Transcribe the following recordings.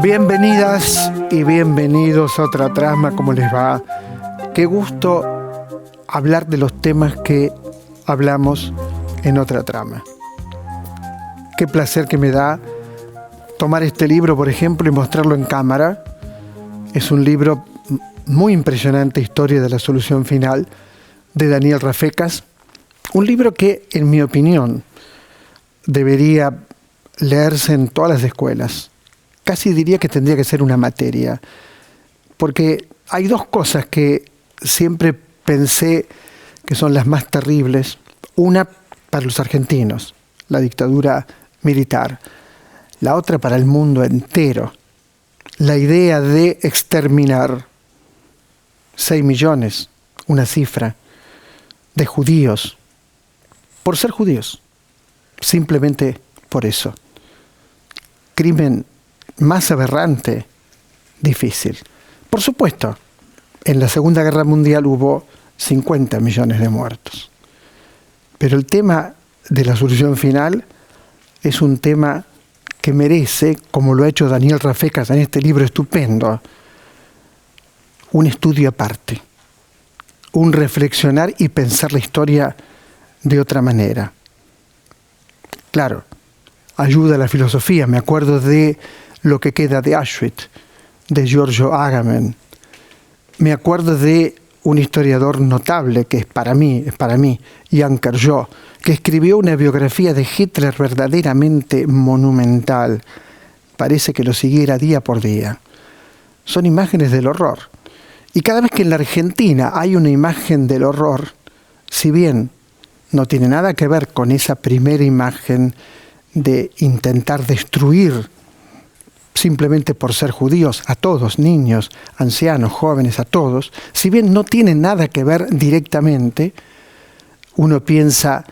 Bienvenidas y bienvenidos a Otra Trama, ¿cómo les va? Qué gusto hablar de los temas que hablamos en Otra Trama. Qué placer que me da tomar este libro, por ejemplo, y mostrarlo en cámara. Es un libro muy impresionante, Historia de la Solución Final, de Daniel Rafecas. Un libro que, en mi opinión, debería leerse en todas las escuelas. Casi diría que tendría que ser una materia, porque hay dos cosas que siempre pensé que son las más terribles. Una para los argentinos, la dictadura militar. La otra para el mundo entero, la idea de exterminar 6 millones, una cifra, de judíos, por ser judíos, simplemente por eso. Crimen más aberrante, difícil. Por supuesto, en la Segunda Guerra Mundial hubo 50 millones de muertos. Pero el tema de la solución final es un tema que merece, como lo ha hecho Daniel Rafecas en este libro estupendo, un estudio aparte, un reflexionar y pensar la historia de otra manera. Claro, ayuda a la filosofía. Me acuerdo de Lo que queda de Auschwitz, de Giorgio Agamben. Me acuerdo de un historiador notable que es para mí, Jan Kerjó, que escribió una biografía de Hitler verdaderamente monumental. Parece que lo siguiera día por día. Son imágenes del horror. Y cada vez que en la Argentina hay una imagen del horror, si bien no tiene nada que ver con esa primera imagen de intentar destruir simplemente por ser judíos a todos, niños, ancianos, jóvenes, a todos, si bien no tiene nada que ver directamente, uno piensa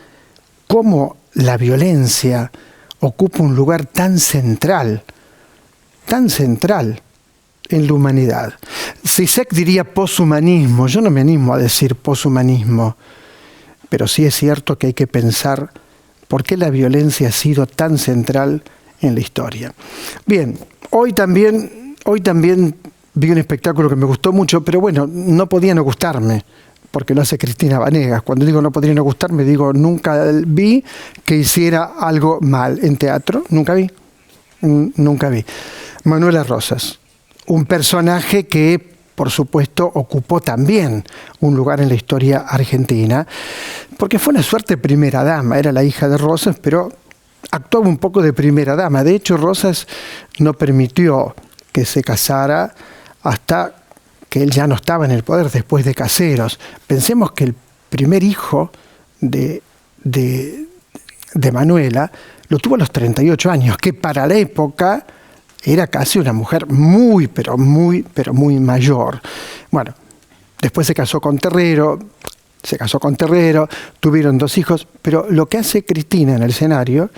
cómo la violencia ocupa un lugar tan central en la humanidad. Zizek diría poshumanismo. Yo no me animo a decir poshumanismo, pero sí es cierto que hay que pensar por qué la violencia ha sido tan central en la historia. Bien, hoy también vi un espectáculo que me gustó mucho, pero bueno, no podía no gustarme, porque lo hace Cristina Banegas. Cuando digo no podría no gustarme, digo nunca vi que hiciera algo mal en teatro, nunca vi. Manuela Rosas, un personaje que, por supuesto, ocupó también un lugar en la historia argentina, porque fue una suerte primera dama, era la hija de Rosas, pero actuaba un poco de primera dama. De hecho, Rosas no permitió que se casara hasta que él ya no estaba en el poder, después de Caseros. Pensemos que el primer hijo de Manuela lo tuvo a los 38 años, que para la época era casi una mujer muy mayor. Bueno, después se casó con Terrero, tuvieron 2 hijos, pero lo que hace Cristina en el escenario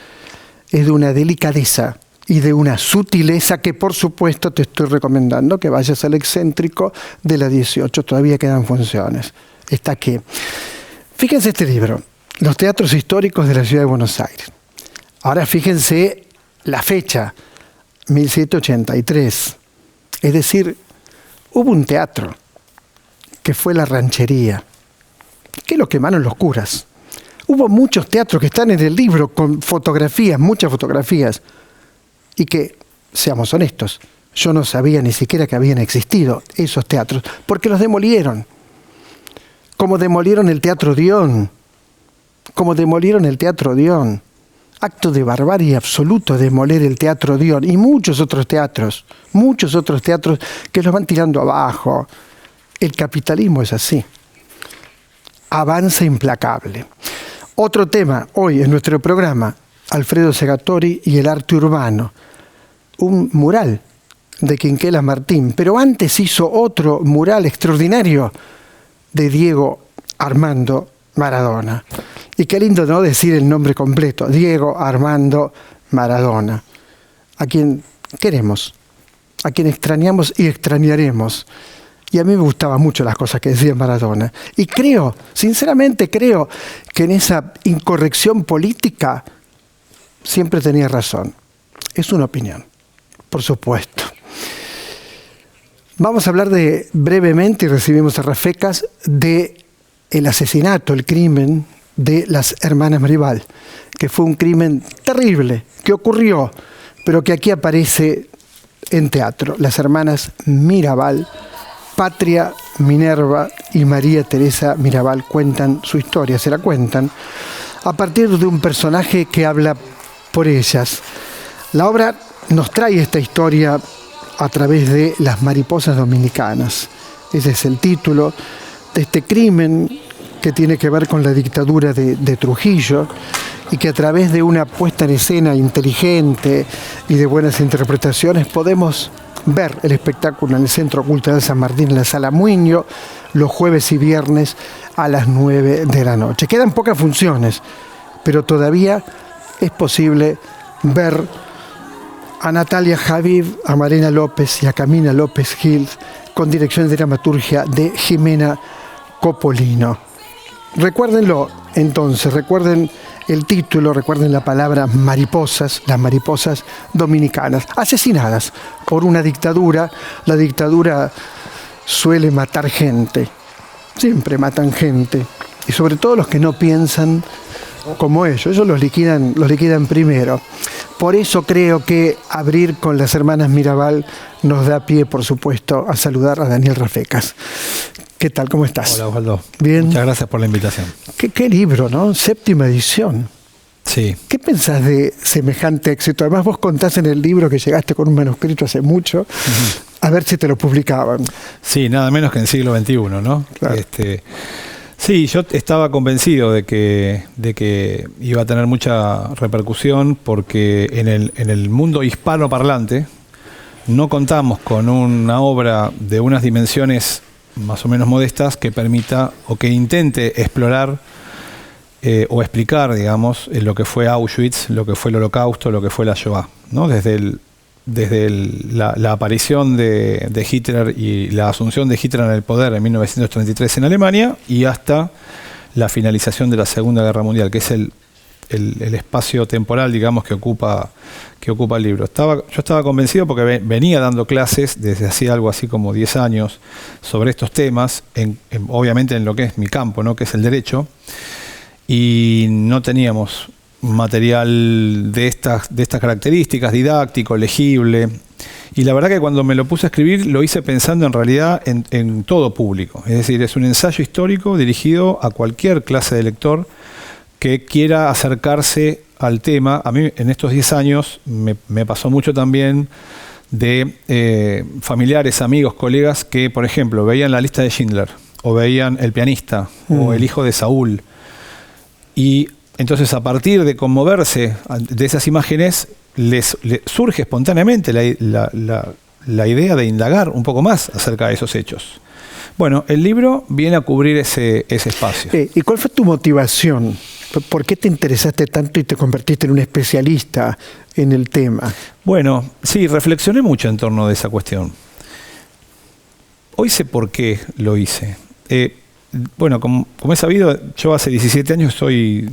es de una delicadeza y de una sutileza que, por supuesto, te estoy recomendando que vayas al Excéntrico de la 18, todavía quedan funciones. Está aquí. Fíjense este libro, Los teatros históricos de la ciudad de Buenos Aires. Ahora fíjense la fecha, 1783. Es decir, hubo un teatro que fue la Ranchería, que lo quemaron los curas. Hubo muchos teatros que están en el libro con fotografías, muchas fotografías, y que, seamos honestos, yo no sabía ni siquiera que habían existido esos teatros, porque los demolieron. Como demolieron el Teatro Dion. Acto de barbarie absoluto demoler el Teatro Dion y muchos otros teatros que los van tirando abajo. El capitalismo es así. Avanza implacable. Otro tema hoy en nuestro programa, Alfredo Segatori y el arte urbano. Un mural de Quinquela Martín, pero antes hizo otro mural extraordinario de Diego Armando Maradona. Y qué lindo, ¿no?, decir el nombre completo, Diego Armando Maradona, a quien queremos, a quien extrañamos y extrañaremos. Y a mí me gustaban mucho las cosas que decía Maradona. Y sinceramente creo que en esa incorrección política siempre tenía razón. Es una opinión, por supuesto. Vamos a hablar brevemente, y recibimos a Rafecas, de el asesinato, el crimen de las hermanas Mirabal, que fue un crimen terrible, que ocurrió, pero que aquí aparece en teatro. Las hermanas Mirabal, Patria, Minerva y María Teresa Mirabal cuentan su historia, se la cuentan a partir de un personaje que habla por ellas. La obra nos trae esta historia a través de las mariposas dominicanas. Ese es el título de este crimen que tiene que ver con la dictadura de Trujillo y que a través de una puesta en escena inteligente y de buenas interpretaciones podemos ver el espectáculo en el Centro Cultural San Martín, en la Sala Muño, los jueves y viernes a las 9 de la noche. Quedan pocas funciones, pero todavía es posible ver a Natalia Javid, a Marina López y a Camila López Gil, con dirección de dramaturgia de Jimena Copolino. Recuérdenlo entonces, recuerden el título, recuerden la palabra mariposas, las mariposas dominicanas, asesinadas por una dictadura. La dictadura suele matar gente, siempre matan gente, y sobre todo los que no piensan como ellos los liquidan primero. Por eso creo que abrir con las hermanas Mirabal nos da pie, por supuesto, a saludar a Daniel Rafecas. ¿Qué tal? ¿Cómo estás? Hola, Osvaldo. Bien. Muchas gracias por la invitación. ¿Qué libro, no? 7ª edición. Sí. ¿Qué pensás de semejante éxito? Además, vos contás en el libro que llegaste con un manuscrito hace mucho, a ver si te lo publicaban. Sí, nada menos que en siglo XXI, ¿no? Claro. Sí, yo estaba convencido de que iba a tener mucha repercusión porque en el mundo hispanoparlante no contamos con una obra de unas dimensiones más o menos modestas que permita o que intente explorar o explicar, digamos, lo que fue Auschwitz, lo que fue el Holocausto, lo que fue la Shoah, ¿no? Desde la aparición de Hitler y la asunción de Hitler en el poder en 1933 en Alemania y hasta la finalización de la Segunda Guerra Mundial, que es el espacio temporal, digamos, que ocupa el libro. Yo estaba convencido porque venía dando clases desde hacía algo así como 10 años sobre estos temas, obviamente en lo que es mi campo, ¿no? Que es el derecho, y no teníamos material de estas características, didáctico, legible. Y la verdad que cuando me lo puse a escribir lo hice pensando en realidad en todo público. Es decir, es un ensayo histórico dirigido a cualquier clase de lector que quiera acercarse al tema. A mí en estos 10 años me pasó mucho también de familiares, amigos, colegas que, por ejemplo, veían La lista de Schindler o veían El pianista o El hijo de Saúl. Y entonces, a partir de conmoverse de esas imágenes, les surge espontáneamente la idea de indagar un poco más acerca de esos hechos. Bueno, el libro viene a cubrir ese espacio. ¿Y cuál fue tu motivación? ¿Por qué te interesaste tanto y te convertiste en un especialista en el tema? Bueno, sí, reflexioné mucho en torno de esa cuestión. Hoy sé por qué lo hice. Bueno, como he sabido, yo hace 17 años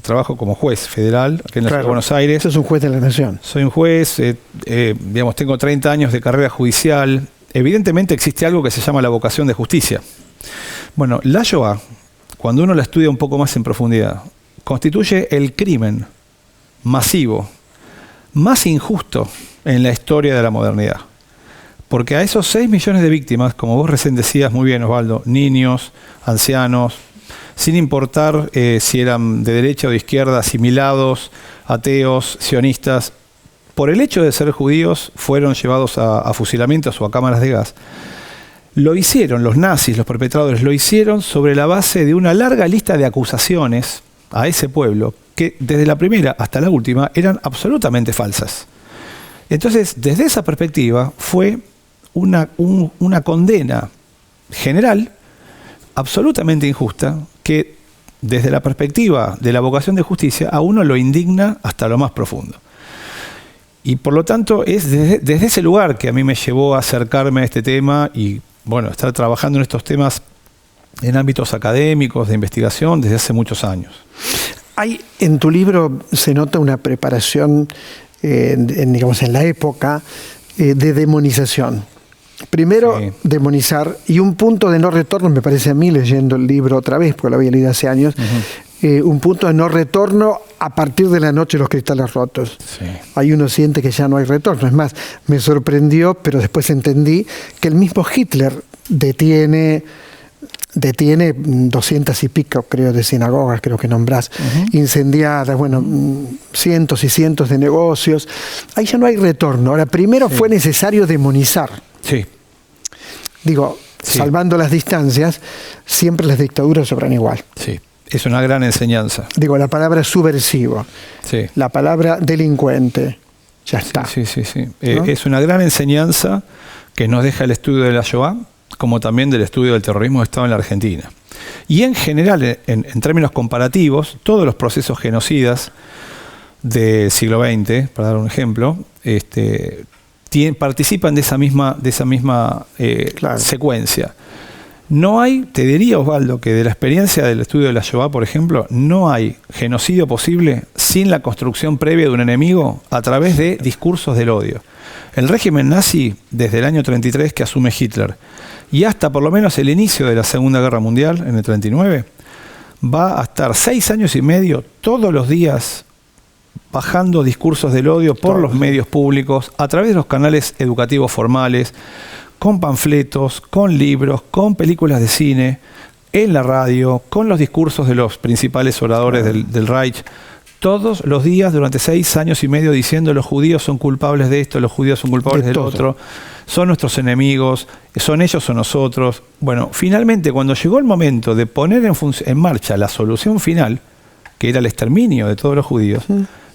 trabajo como juez federal aquí en la Ciudad de Buenos Aires. Sos un juez de la Nación. Soy un juez, digamos, tengo 30 años de carrera judicial. Evidentemente existe algo que se llama la vocación de justicia. Bueno, la Shoah, cuando uno la estudia un poco más en profundidad, constituye el crimen masivo más injusto en la historia de la modernidad. Porque a esos 6 millones de víctimas, como vos recién decías muy bien, Osvaldo, niños, ancianos, sin importar si eran de derecha o de izquierda, asimilados, ateos, sionistas, por el hecho de ser judíos fueron llevados a fusilamientos o a cámaras de gas. Lo hicieron los nazis, los perpetradores, lo hicieron sobre la base de una larga lista de acusaciones a ese pueblo que desde la primera hasta la última eran absolutamente falsas. Entonces, desde esa perspectiva fue una condena general absolutamente injusta que desde la perspectiva de la vocación de justicia a uno lo indigna hasta lo más profundo. Y por lo tanto es desde ese lugar que a mí me llevó a acercarme a este tema y bueno, estar trabajando en estos temas en ámbitos académicos, de investigación, desde hace muchos años. En tu libro se nota una preparación, digamos, en la época de demonización Primero, demonizar, y un punto de no retorno, me parece a mí, leyendo el libro otra vez, porque lo había leído hace años, un punto de no retorno a partir de la noche de los cristales rotos. Sí. Ahí uno siente que ya no hay retorno. Es más, me sorprendió, pero después entendí que el mismo Hitler detiene 200 y pico, creo, de sinagogas, creo que nombrás, incendiadas, bueno, cientos y cientos de negocios. Ahí ya no hay retorno. Ahora, primero fue necesario demonizar. Sí. Digo, salvando las distancias, siempre las dictaduras sobran igual. Sí. Es una gran enseñanza. Digo, la palabra subversivo, la palabra delincuente, ya está. Sí. ¿No? Es una gran enseñanza que nos deja el estudio de la Shoah, como también del estudio del terrorismo de Estado en la Argentina. Y en general, en términos comparativos, todos los procesos genocidas del siglo XX, para dar un ejemplo, participan de esa misma secuencia. No hay, te diría, Osvaldo, que de la experiencia del estudio de la Shoah, por ejemplo, no hay genocidio posible sin la construcción previa de un enemigo a través de discursos del odio. El régimen nazi, desde el año 33 que asume Hitler, y hasta por lo menos el inicio de la Segunda Guerra Mundial, en el 39, va a estar 6 años y medio todos los días bajando discursos del odio por los medios públicos, a través de los canales educativos formales, con panfletos, con libros, con películas de cine, en la radio, con los discursos de los principales oradores del Reich, todos los días durante 6 años y medio diciendo los judíos son culpables de esto, los judíos son culpables del otro, son nuestros enemigos, son ellos o nosotros. Bueno, finalmente cuando llegó el momento de poner en marcha la solución final, que era el exterminio de todos los judíos,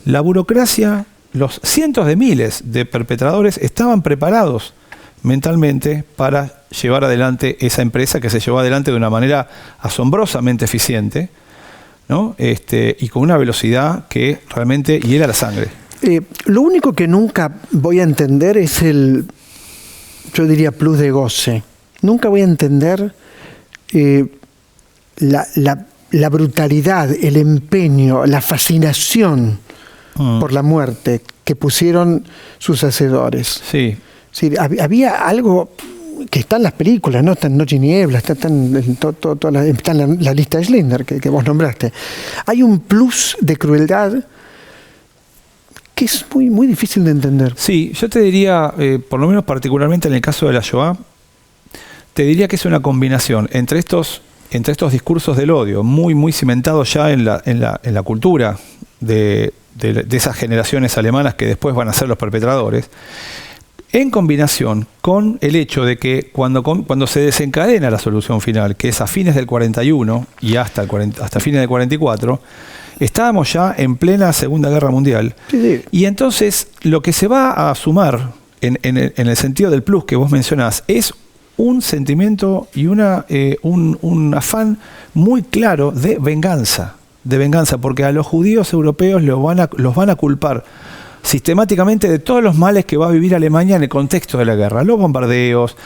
la burocracia, los cientos de miles de perpetradores estaban preparados mentalmente para llevar adelante esa empresa que se llevó adelante de una manera asombrosamente eficiente, ¿no? Y con una velocidad que realmente hiela la sangre. Lo único que nunca voy a entender es yo diría, plus de goce. Nunca voy a entender la brutalidad, el empeño, la fascinación por la muerte que pusieron sus hacedores. Sí. Sí, había algo que está en las películas, ¿no? Está en Noche y Niebla, está en la lista de Schindler que vos nombraste. Hay un plus de crueldad que es muy, muy difícil de entender. Sí, yo te diría, por lo menos particularmente en el caso de la Shoah, te diría que es una combinación entre estos discursos del odio, muy, muy cimentados ya en la cultura de esas generaciones alemanas que después van a ser los perpetradores, en combinación con el hecho de que cuando se desencadena la solución final, que es a fines del 41 y hasta fines del 44, estábamos ya en plena Segunda Guerra Mundial. Sí. Y entonces lo que se va a sumar en el sentido del plus que vos mencionás es un sentimiento y un afán muy claro de venganza, porque a los judíos europeos los van a culpar sistemáticamente de todos los males que va a vivir Alemania en el contexto de la guerra. Los bombardeos,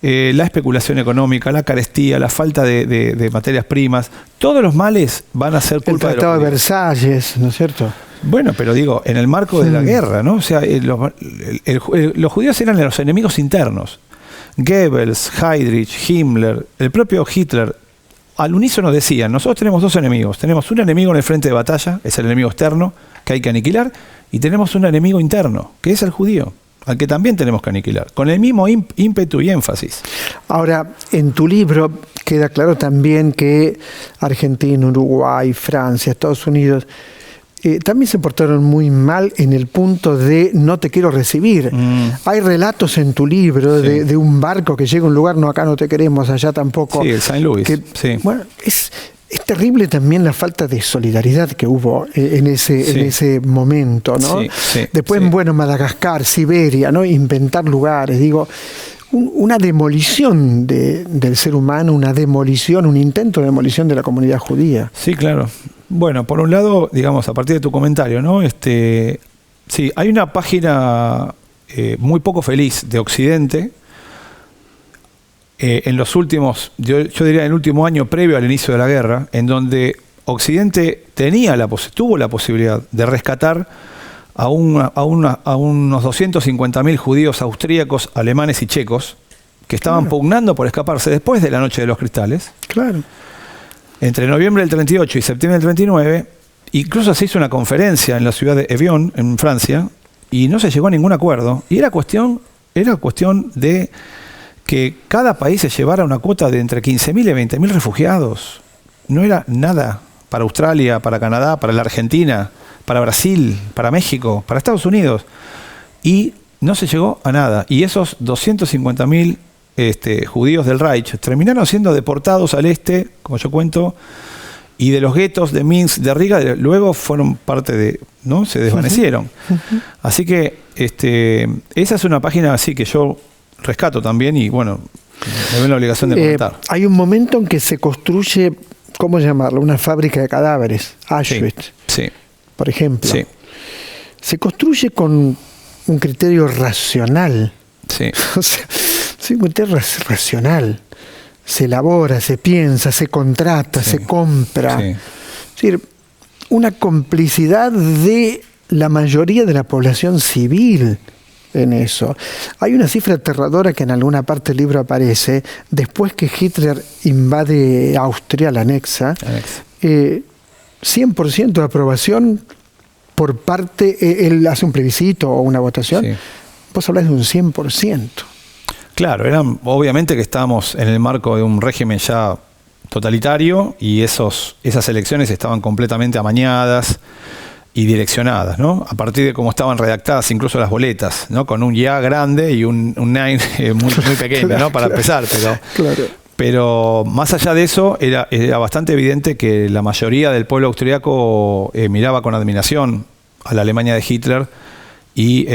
la especulación económica, la carestía, la falta de materias primas, todos los males van a ser culpa de los judíos. El Tratado de Versalles, ¿no es cierto? Bueno, pero digo, en el marco de la guerra, ¿no? O sea, los judíos eran los enemigos internos. Goebbels, Heydrich, Himmler, el propio Hitler, al unísono decían, nosotros tenemos 2 enemigos. Tenemos un enemigo en el frente de batalla, es el enemigo externo, que hay que aniquilar, y tenemos un enemigo interno, que es el judío, al que también tenemos que aniquilar, con el mismo ímpetu y énfasis. Ahora, en tu libro queda claro también que Argentina, Uruguay, Francia, Estados Unidos, también se portaron muy mal en el punto de no te quiero recibir. Hay relatos en tu libro de un barco que llega a un lugar, no, acá no te queremos, allá tampoco. Sí, el Saint Louis. Bueno, es terrible también la falta de solidaridad que hubo en ese momento, ¿no? Después, bueno, Madagascar, Siberia, ¿no? Inventar lugares, digo, una demolición del ser humano, un intento de demolición de la comunidad judía. Sí, claro. Bueno, por un lado, digamos, a partir de tu comentario, ¿no? Sí, hay una página muy poco feliz de Occidente, en los últimos, yo diría en el último año previo al inicio de la guerra, en donde Occidente tuvo la posibilidad de rescatar a unos 250.000 judíos austríacos, alemanes y checos, que estaban pugnando por escaparse después de la Noche de los Cristales. Claro. Entre noviembre del 38 y septiembre del 39, incluso se hizo una conferencia en la ciudad de Evian, en Francia, y no se llegó a ningún acuerdo. Y era cuestión de que cada país se llevara una cuota de entre 15.000 y 20.000 refugiados. No era nada para Australia, para Canadá, para la Argentina, para Brasil, para México, para Estados Unidos. Y no se llegó a nada. Y esos 250.000 judíos del Reich terminaron siendo deportados al este, como yo cuento, y de los guetos de Minsk, de Riga, luego fueron parte de, ¿no? Se desvanecieron. Así que esa es una página así que yo rescato también y bueno, me veo la obligación de comentar. Hay un momento en que se construye, ¿cómo llamarlo? Una fábrica de cadáveres, Auschwitz, sí. Por ejemplo. Sí. Se construye con un criterio racional. Sí. O sea, sí, un criterio racional. Se elabora, se piensa, se contrata, se compra. Sí. Es decir, una complicidad de la mayoría de la población civil en eso. Hay una cifra aterradora que en alguna parte del libro aparece, después que Hitler invade Austria, la anexa. 100% de aprobación por parte, él hace un plebiscito o una votación, Sí. Vos hablás de un 100%. Claro, obviamente que estábamos en el marco de un régimen ya totalitario y esas elecciones estaban completamente amañadas y direccionadas, ¿no? A partir de cómo estaban redactadas incluso las boletas, ¿no? Con un ya grande y un nine muy pequeño, claro, ¿no? Para empezar, pero más allá de eso era bastante evidente que la mayoría del pueblo austriaco miraba con admiración a la Alemania de Hitler y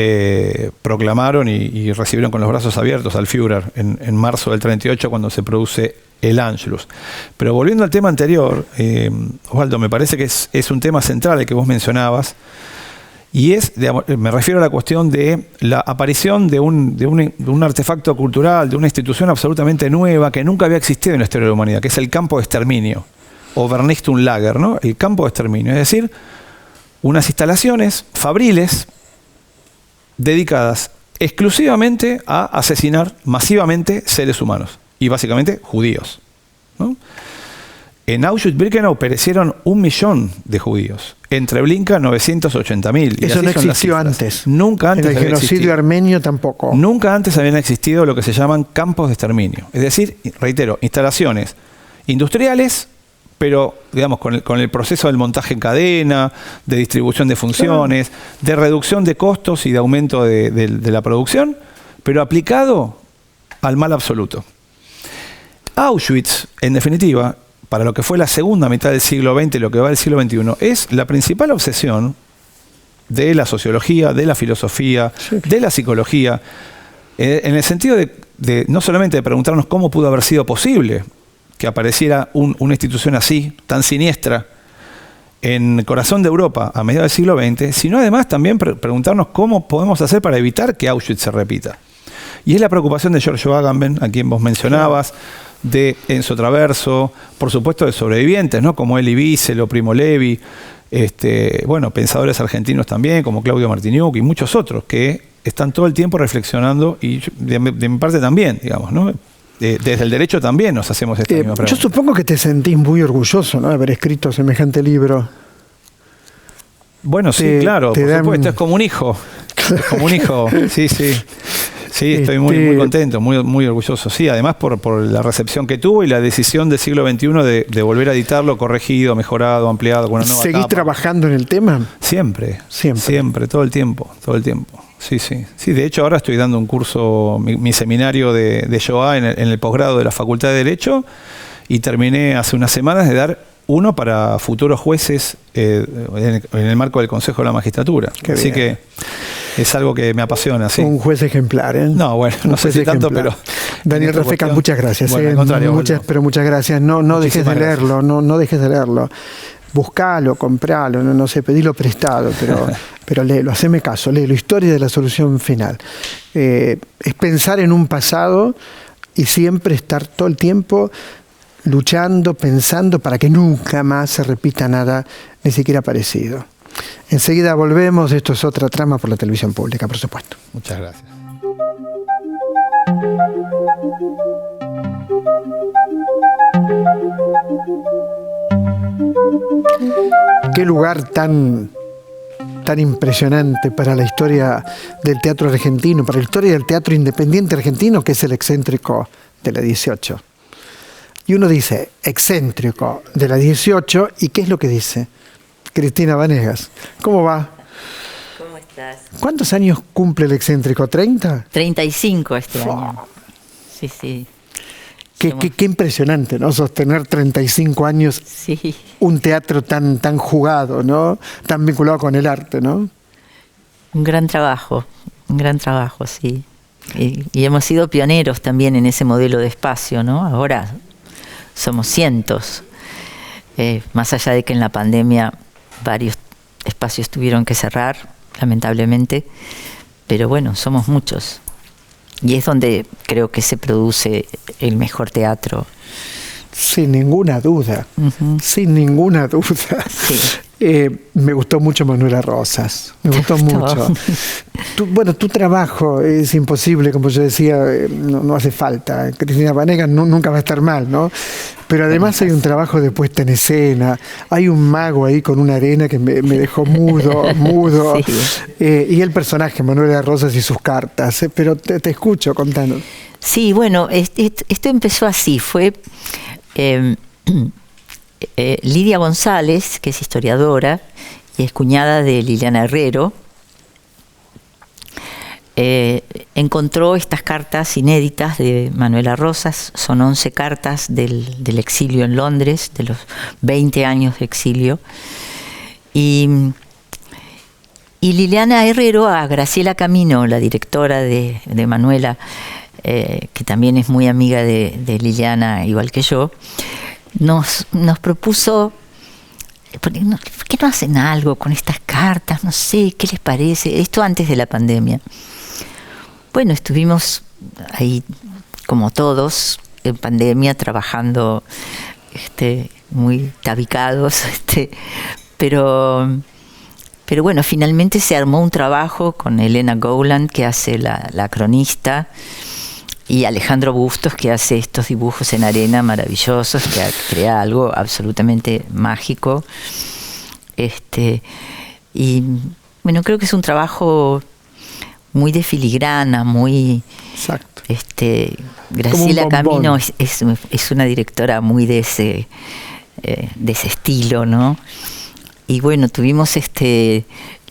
proclamaron y recibieron con los brazos abiertos al Führer en marzo del 38 cuando se produce el Anschluss. Pero volviendo al tema anterior, Osvaldo, me parece que es un tema central el que vos mencionabas y me refiero a la cuestión de la aparición de un artefacto cultural, de una institución absolutamente nueva que nunca había existido en la historia de la humanidad, que es el campo de exterminio o Vernichtungslager, ¿no? El campo de exterminio, es decir, unas instalaciones fabriles dedicadas exclusivamente a asesinar masivamente seres humanos y básicamente judíos, ¿no? En Auschwitz-Birkenau perecieron 1 millón de judíos. En Treblinka 980.000. Eso no existió antes. Nunca antes. En el genocidio armenio tampoco. Nunca antes habían existido lo que se llaman campos de exterminio. Es decir, reitero, instalaciones industriales, pero digamos con el proceso del montaje en cadena, de distribución de funciones, de reducción de costos y de aumento de la producción, pero aplicado al mal absoluto. Auschwitz, en definitiva, para lo que fue la segunda mitad del siglo XX y lo que va del siglo XXI, es la principal obsesión de la sociología, de la filosofía, de la psicología, en el sentido de no solamente de preguntarnos cómo pudo haber sido posible que apareciera una institución así, tan siniestra, en el corazón de Europa a mediados del siglo XX, sino además también preguntarnos cómo podemos hacer para evitar que Auschwitz se repita. Y es la preocupación de Giorgio Agamben, a quien vos mencionabas, de Enzo Traverso, por supuesto de sobrevivientes, ¿no? Como Elie Wiesel o Primo Levi, pensadores argentinos también, como Claudio Martiniuk y muchos otros, que están todo el tiempo reflexionando, y de mi parte también, digamos, ¿no? Desde el derecho también nos hacemos esta misma pregunta. Yo supongo que te sentís muy orgulloso, ¿no?, de haber escrito semejante libro. Bueno, sí, claro, por supuesto, es como un hijo. Es como un hijo, sí. Sí, estoy muy contento, muy orgulloso. Sí, además por la recepción que tuvo y la decisión del siglo XXI de volver a editarlo, corregido, mejorado, ampliado, con una nueva etapa. ¿Seguís trabajando en el tema? Siempre, todo el tiempo. Sí, de hecho ahora estoy dando un curso, mi seminario de Shoah en el posgrado de la Facultad de Derecho, y terminé hace unas semanas de dar uno para futuros jueces en el marco del Consejo de la Magistratura. Así que es algo que me apasiona. Sí. Un juez ejemplar, ¿eh? No, bueno, no sé si tanto, pero... Daniel Rafecas, muchas gracias. Bueno, al contrario, muchas gracias. No dejes de leerlo, no dejes de leerlo. Buscalo, compralo, no sé, pedilo prestado, pero léelo, haceme caso, léelo. Historia de la solución final. Es pensar en un pasado y siempre estar todo el tiempo luchando, pensando para que nunca más se repita nada, ni siquiera parecido. Enseguida volvemos. Esto es Otra Trama por la televisión pública, por supuesto. Muchas gracias. Qué lugar tan impresionante para la historia del teatro argentino, para la historia del teatro independiente argentino, que es el Excéntrico de la 18. Y uno dice, Excéntrico de la 18, ¿y qué es lo que dice? Cristina Vanegas, ¿cómo va? ¿Cómo estás? ¿Cuántos años cumple el Excéntrico? ¿30? 35 este año. Sí, sí. Qué impresionante, ¿no? Sostener 35 años, Sí. un teatro tan jugado, ¿no? Tan vinculado con el arte, ¿no? Un gran trabajo, sí. Y hemos sido pioneros también en ese modelo de espacio, ¿no? Ahora somos cientos. Más allá de que en la pandemia varios espacios tuvieron que cerrar, lamentablemente, pero bueno, somos muchos. Y es donde creo que se produce el mejor teatro. Sin ninguna duda, sin ninguna duda. Sí. Me gustó mucho Manuela Rosas, me gustó mucho. Tu trabajo es imposible, como yo decía, no hace falta. Cristina Vanegas nunca va a estar mal, ¿no? Pero además hay un trabajo de puesta en escena, hay un mago ahí con una arena que me dejó mudo. Sí. Y el personaje, Manuela Rosas y sus cartas. Pero te escucho, contanos. Sí, bueno, esto empezó así, fue... Lidia González, que es historiadora y es cuñada de Liliana Herrero, encontró estas cartas inéditas de Manuela Rosas. Son 11 cartas del exilio en Londres, de los 20 años de exilio. Y Liliana Herrero, a Graciela Camino, la directora de Manuela, que también es muy amiga de Liliana, igual que yo, nos propuso, ¿por qué no hacen algo con estas cartas? No sé, ¿qué les parece? Esto antes de la pandemia. Bueno, estuvimos ahí, como todos, en pandemia, trabajando muy tabicados, pero bueno, finalmente se armó un trabajo con Elena Gowland, que hace la cronista, y Alejandro Bustos, que hace estos dibujos en arena maravillosos, que crea algo absolutamente mágico. Y bueno, creo que es un trabajo muy de filigrana, muy... Exacto. Graciela Camino es una directora muy de ese estilo, ¿no? Y bueno, tuvimos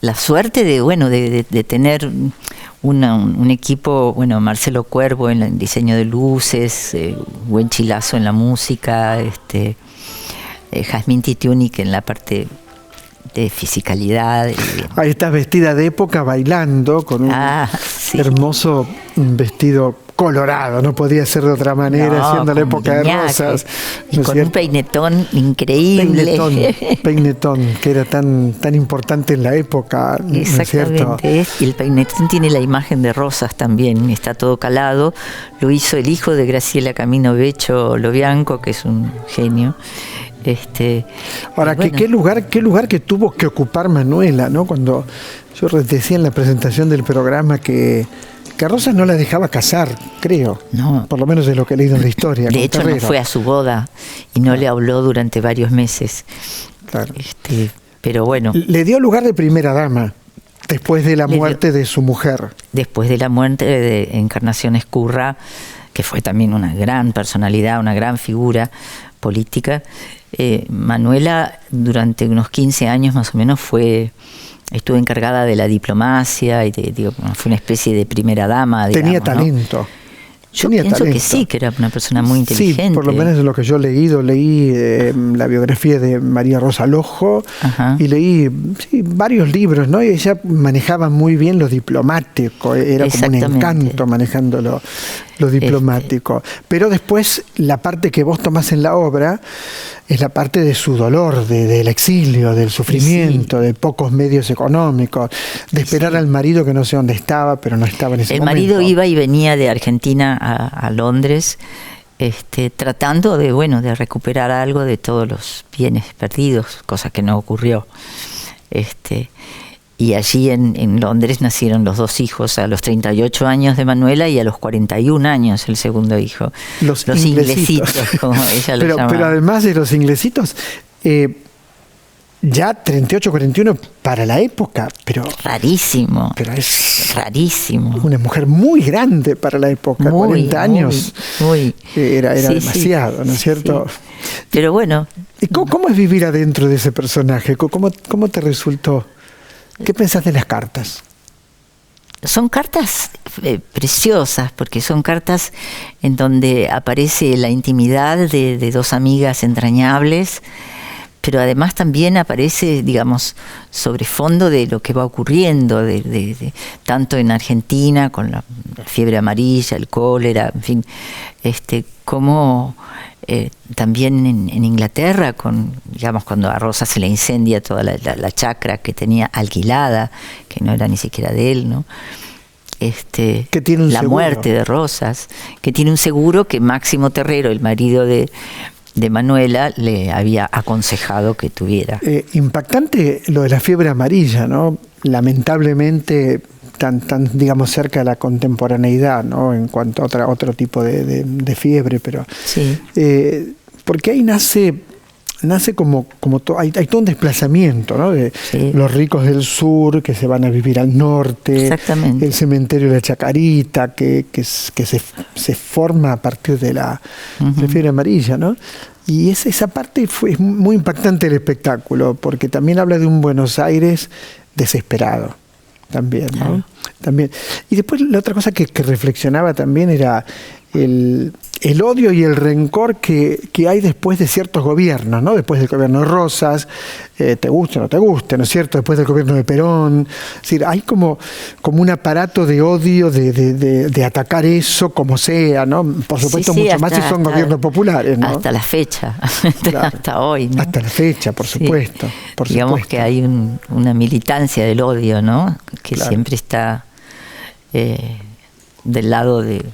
la suerte de tener un equipo, bueno, Marcelo Cuervo en el diseño de luces, Buen Chilazo en la música, Jazmín Titiúnic en la parte de fisicalidad. Ahí estás vestida de época bailando con un hermoso vestido colorado, no podía ser de otra manera, siendo la época de Rosas. Y con un peinetón increíble. Peinetón, que era tan importante en la época, ¿no es cierto? Y el peinetón tiene la imagen de Rosas también, está todo calado. Lo hizo el hijo de Graciela Camino, Becho Lobianco, que es un genio. Ahora, bueno, ¿qué lugar que tuvo que ocupar Manuela, ¿no? Cuando yo decía en la presentación del programa que Rosas no la dejaba casar, creo. No. Por lo menos de lo que he leído en la historia. De hecho, no fue a su boda y no le habló durante varios meses. Claro. Pero bueno. Le dio lugar de primera dama después de la muerte de su mujer. Después de la muerte de Encarnación Escurra, que fue también una gran personalidad, una gran figura política. Manuela, durante unos 15 años más o menos, estuvo encargada de la diplomacia y fue una especie de primera dama. Tenía talento. ¿No? Yo pienso que sí, que era una persona muy inteligente. Sí, por lo menos de lo que yo he leído, leí la biografía de María Rosa Lojo. Ajá. Y leí varios libros, ¿no? Y ella manejaba muy bien lo diplomático, era como un encanto manejando lo diplomático. Pero después la parte que vos tomás en la obra es la parte de su dolor, del exilio, del sufrimiento, de pocos medios económicos, de esperar al marido que no sé dónde estaba, pero no estaba en ese momento. El marido iba y venía de Argentina a Londres, tratando de recuperar algo de todos los bienes perdidos, cosa que no ocurrió. Y allí en Londres nacieron los 2 hijos, a los 38 años de Manuela y a los 41 años el segundo hijo. Los inglesitos, como ella lo llamaba. Pero además de los inglesitos, ya 38, 41 para la época, pero... Rarísimo. Pero es rarísimo. Una mujer muy grande para la época, 40 años. Muy. Era demasiado, ¿no es cierto? Sí. Pero bueno. ¿Y cómo es vivir adentro de ese personaje? ¿Cómo te resultó? ¿Qué pensás de las cartas? Son cartas preciosas, porque son cartas en donde aparece la intimidad de 2 amigas entrañables, pero además también aparece, digamos, sobre fondo de lo que va ocurriendo, tanto en Argentina, con la fiebre amarilla, el cólera, en fin, como también en Inglaterra, digamos, cuando a Rosa se le incendia toda la chacra que tenía alquilada, que no era ni siquiera de él, ¿no? Que tiene un la seguro. Muerte de Rosas, que tiene un seguro que Máximo Terrero, el marido de Manuela, le había aconsejado que tuviera. Impactante lo de la fiebre amarilla, ¿no? Lamentablemente tan digamos cerca de la contemporaneidad, ¿no? En cuanto a otro tipo de fiebre, pero sí. Porque ahí nace como hay todo un desplazamiento, ¿no? De sí. Los ricos del sur que se van a vivir al norte. Exactamente. El cementerio de la Chacarita que se forma a partir de la fiebre amarilla, ¿no? Y esa parte fue muy impactante el espectáculo, porque también habla de un Buenos Aires desesperado. También, ¿no? Claro. También. Y después la otra cosa que reflexionaba también era el odio y el rencor que hay después de ciertos gobiernos, ¿no? Después del gobierno de Rosas, te guste o no te guste, ¿no es cierto? Después del gobierno de Perón. Es decir, hay como un aparato de odio de atacar eso como sea, ¿no? Por supuesto, sí, mucho más si son gobiernos populares, ¿no? Hasta la fecha, claro. Hasta hoy, ¿no? Hasta la fecha, por supuesto. Por Digamos supuesto. que hay una militancia del odio, ¿no? Que claro. siempre está del lado de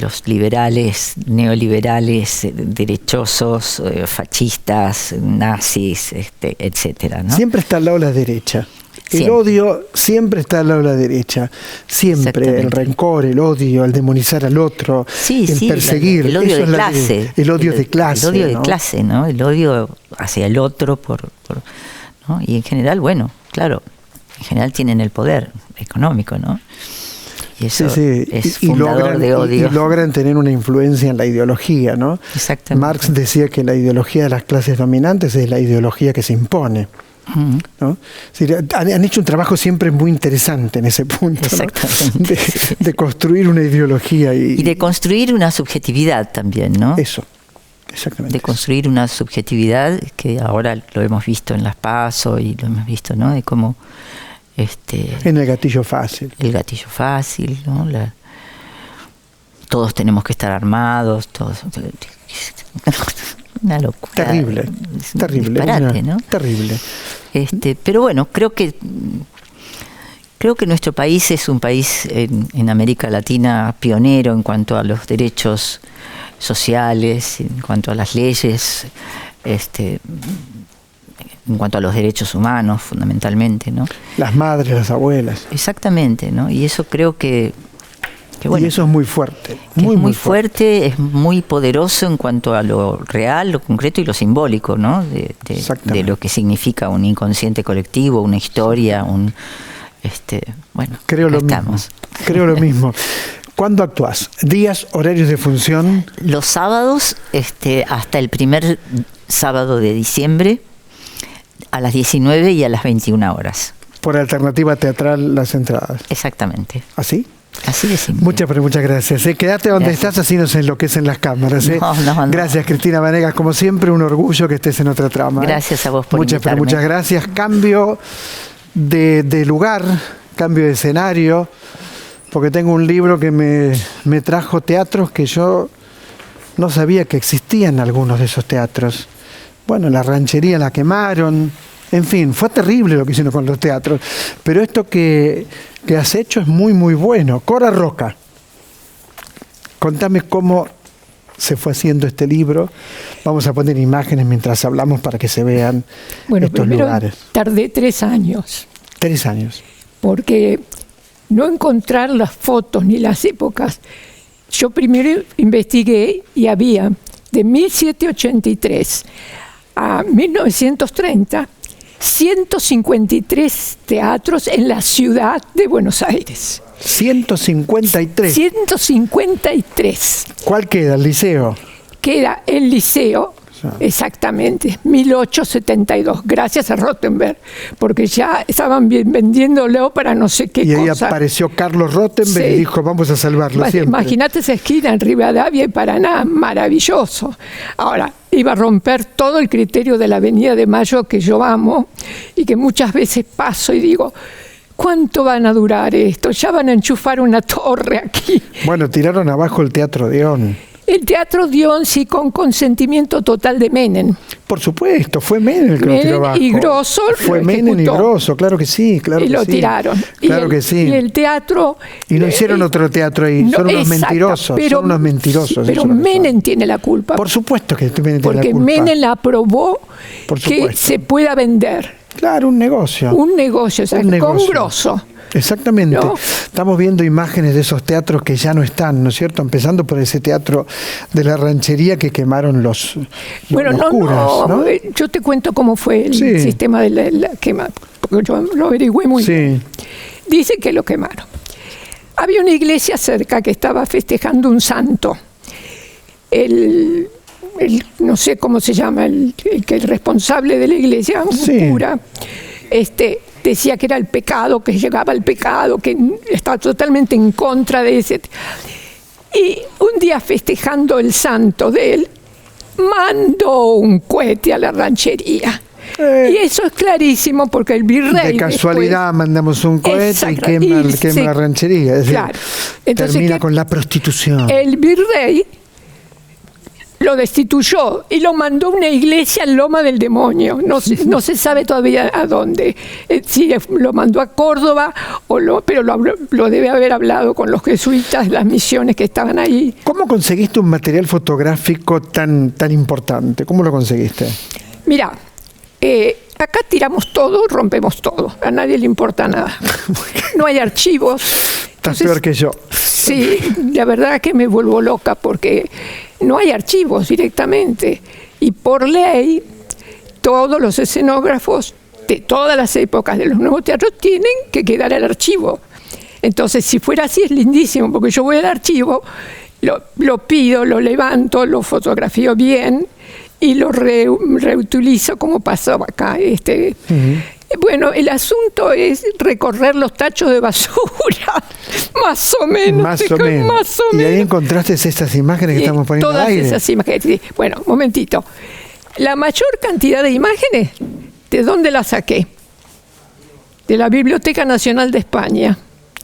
los liberales, neoliberales, derechosos, fascistas, nazis, etcétera, ¿no? Siempre está al lado de la derecha. El odio siempre está al lado de la derecha. Siempre el rencor, el odio, el demonizar al otro, el perseguir. El odio de clase. El odio de clase. El odio de ¿no? clase, ¿no? El odio hacia el otro, ¿no? Y en general, bueno, claro, en general tienen el poder económico, ¿no? Y eso es fundador de odio. Y logran tener una influencia en la ideología, ¿no? Exactamente. Marx decía que la ideología de las clases dominantes es la ideología que se impone. ¿No? Es decir, han hecho un trabajo siempre muy interesante en ese punto, exactamente, ¿no? de construir una ideología y de construir una subjetividad también, ¿no? Eso, exactamente. De construir una subjetividad que ahora lo hemos visto en las PASO y lo hemos visto, ¿no? De cómo en el gatillo fácil. El gatillo fácil, ¿no? Todos tenemos que estar armados, todos. Una locura. Terrible. Disparate, ¿no? Terrible. Pero bueno, creo que nuestro país es un país en América Latina pionero en cuanto a los derechos sociales, en cuanto a las leyes, en cuanto a los derechos humanos, fundamentalmente, ¿no? Las madres, las abuelas. Exactamente, ¿no? Y eso creo que bueno, y eso es muy fuerte. Muy fuerte, es muy poderoso en cuanto a lo real, lo concreto y lo simbólico, ¿no? De lo que significa un inconsciente colectivo, una historia, bueno, creo lo estamos. Mismo. Creo lo mismo. ¿Cuándo actúas? ¿Días, horarios de función? Los sábados, hasta el primer sábado de diciembre, a las 19 y a las 21 horas. Por Alternativa Teatral, las entradas. Exactamente. ¿Así? Así de simple. Muchas gracias. Quédate donde estás, así nos enloquecen las cámaras. No. Gracias, Cristina Vanegas. Como siempre, un orgullo que estés en Otra Trama. Gracias a vos por invitarme. Muchas gracias. Cambio de lugar, cambio de escenario, porque tengo un libro que me trajo teatros que yo no sabía que existían algunos de esos teatros. Bueno, la ranchería la quemaron. En fin, fue terrible lo que hicieron con los teatros. Pero esto que has hecho es muy, muy bueno. Cora Roca, contame cómo se fue haciendo este libro. Vamos a poner imágenes mientras hablamos para que se vean estos lugares. Tardé 3 años. 3 años. Porque no encontrar las fotos ni las épocas. Yo primero investigué y había de 1783 a 1930 153 teatros en la ciudad de Buenos Aires. 153. 153. ¿Cuál queda? ¿El Liceo? Queda el Liceo, exactamente, 1872, gracias a Rothenberg, porque ya estaban vendiéndolo para no sé qué cosa. Y ahí apareció Carlos Rothenberg y dijo, vamos a salvarlo siempre. Imagínate esa esquina en Rivadavia y Paraná, maravilloso. Ahora, iba a romper todo el criterio de la Avenida de Mayo que yo amo y que muchas veces paso y digo, ¿cuánto van a durar esto? Ya van a enchufar una torre aquí. Bueno, tiraron abajo el Teatro Dion. El Teatro Dion, sí, con consentimiento total de Menem. Por supuesto, fue Menem el que lo tiró abajo. Y Grosso fue Menem y Grosso, claro que sí, claro y que lo sí. tiraron. Claro que sí. Y el teatro... Y no hicieron otro teatro ahí, no, son unos mentirosos, son unos mentirosos. Pero Menem tiene la culpa. Por supuesto que Menem tiene la culpa. Porque Menem la aprobó que se pueda vender. Claro, un negocio. Un negocio, con Grosso. Exactamente. ¿No? Estamos viendo imágenes de esos teatros que ya no están, ¿no es cierto? Empezando por ese teatro de la ranchería que quemaron los curas, ¿no? Yo te cuento cómo fue el sistema de la quema, porque yo lo averigüé muy bien. Dice que lo quemaron. Había una iglesia cerca que estaba festejando un santo. No sé cómo se llama, el responsable de la iglesia, un cura, decía que era el pecado, que llegaba al pecado, que estaba totalmente en contra de ese. Y un día festejando el santo de él, mandó un cohete a la ranchería. Y eso es clarísimo porque el virrey... De casualidad mandamos un cohete y quema la ranchería. Es decir, entonces, termina con la prostitución. El virrey lo destituyó y lo mandó a una iglesia en Loma del Demonio. No se sabe todavía a dónde. Si lo mandó a Córdoba, pero lo debe haber hablado con los jesuitas, las misiones que estaban ahí. ¿Cómo conseguiste un material fotográfico tan importante? ¿Cómo lo conseguiste? Mira, acá tiramos todo, rompemos todo. A nadie le importa nada. No hay archivos. Estás peor que yo. Sí, la verdad que me vuelvo loca porque no hay archivos directamente. Y por ley, todos los escenógrafos de todas las épocas de los nuevos teatros tienen que quedar al archivo. Entonces, si fuera así, es lindísimo, porque yo voy al archivo, lo pido, lo levanto, lo fotografío bien y lo reutilizo como pasó acá. Bueno, el asunto es recorrer los tachos de basura, más o menos. Más o menos. Y ahí encontraste estas imágenes que estamos poniendo al aire. Todas esas imágenes. Bueno, momentito. La mayor cantidad de imágenes, ¿de dónde las saqué? De la Biblioteca Nacional de España.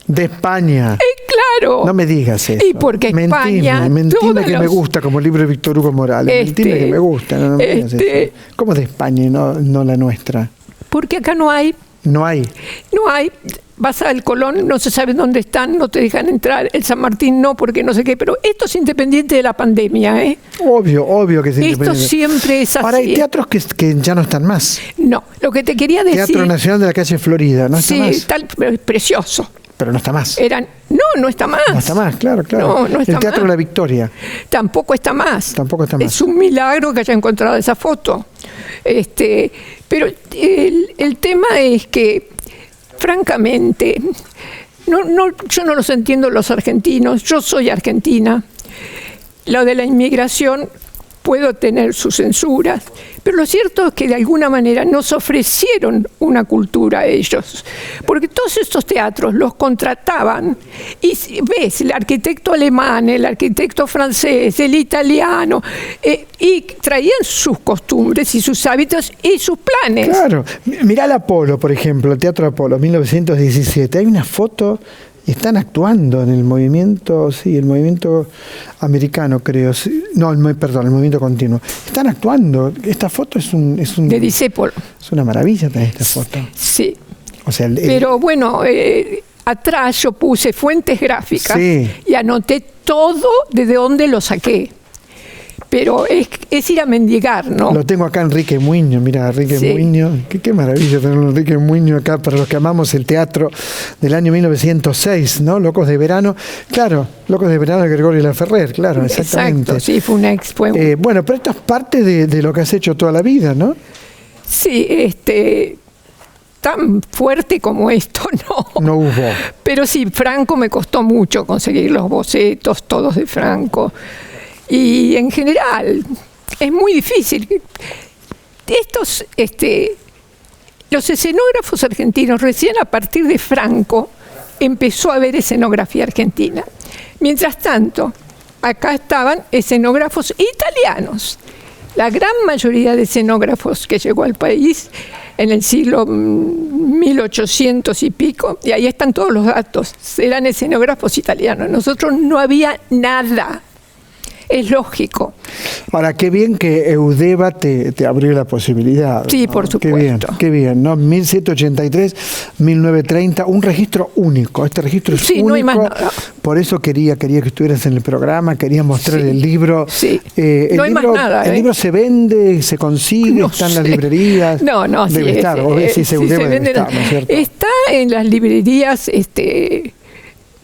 De España. Claro. No me digas eso. Y porque España... Mentime que me gusta, como el libro de Víctor Hugo Morales. Mentime que me gusta. No me digas eso. ¿Cómo de España y no la nuestra? Porque acá no hay. No hay. No hay. Vas al Colón, no se sabe dónde están, no te dejan entrar. El San Martín no, porque no sé qué. Pero esto es independiente de la pandemia, ¿eh? Obvio que es independiente. Esto siempre es así. Ahora hay teatros que ya no están más. No, lo que te quería decir... Teatro Nacional de la calle Florida, ¿no está más? Sí, precioso. Pero no está más. No está más. No está más, claro. No está el Teatro más. La Victoria. Tampoco está más. Es un milagro que haya encontrado esa foto. Pero el tema es que, francamente, yo no los entiendo los argentinos. Yo soy argentina. Lo de la inmigración puedo tener sus censuras, pero lo cierto es que de alguna manera nos ofrecieron una cultura a ellos, porque todos estos teatros los contrataban y ves el arquitecto alemán, el arquitecto francés, el italiano, y traían sus costumbres y sus hábitos y sus planes. Claro, mirá el Apolo, por ejemplo, el Teatro Apolo, 1917, hay una foto... Y están actuando en el movimiento, el movimiento americano, creo. No, perdón, el movimiento continuo. Están actuando. Esta foto es un de Discépolo. Es una maravilla también esta foto. Sí. O sea, pero bueno, atrás yo puse fuentes gráficas y anoté todo de dónde lo saqué. pero es ir a mendigar, ¿no? Lo tengo acá, Enrique Muiño, mira, Enrique Sí. Muiño, qué maravilla tener a Enrique Muiño acá para los que amamos el teatro del año 1906, ¿no? Locos de Verano, claro, Locos de Verano de Gregorio Laferrer, claro, exactamente. Exacto, sí, fue Bueno, pero esto es parte de lo que has hecho toda la vida, ¿no? sí, tan fuerte como esto, no. No hubo. Pero sí, Franco me costó mucho conseguir los bocetos, todos de Franco. Y en general, es muy difícil. Los escenógrafos argentinos, recién a partir de Franco, empezó a haber escenografía argentina. Mientras tanto, acá estaban escenógrafos italianos. La gran mayoría de escenógrafos que llegó al país en el siglo 1800 y pico, y ahí están todos los datos, eran escenógrafos italianos. Nosotros no había nada. Es lógico. Ahora, qué bien que Eudeva te abrió la posibilidad. Sí, ¿no? por supuesto. Qué bien, ¿no? 1783, 1930, un registro único. Este registro es Sí, único. no hay más nada. Por eso quería que estuvieras en el programa, quería mostrar Sí, el libro. sí. El No hay libro, más nada, ¿El libro se vende, se consigue, No está en las sé. librerías? No, Debe sí, estar, vos decís sí, Eudeva se debe vende. estar, ¿no es cierto? Está en las librerías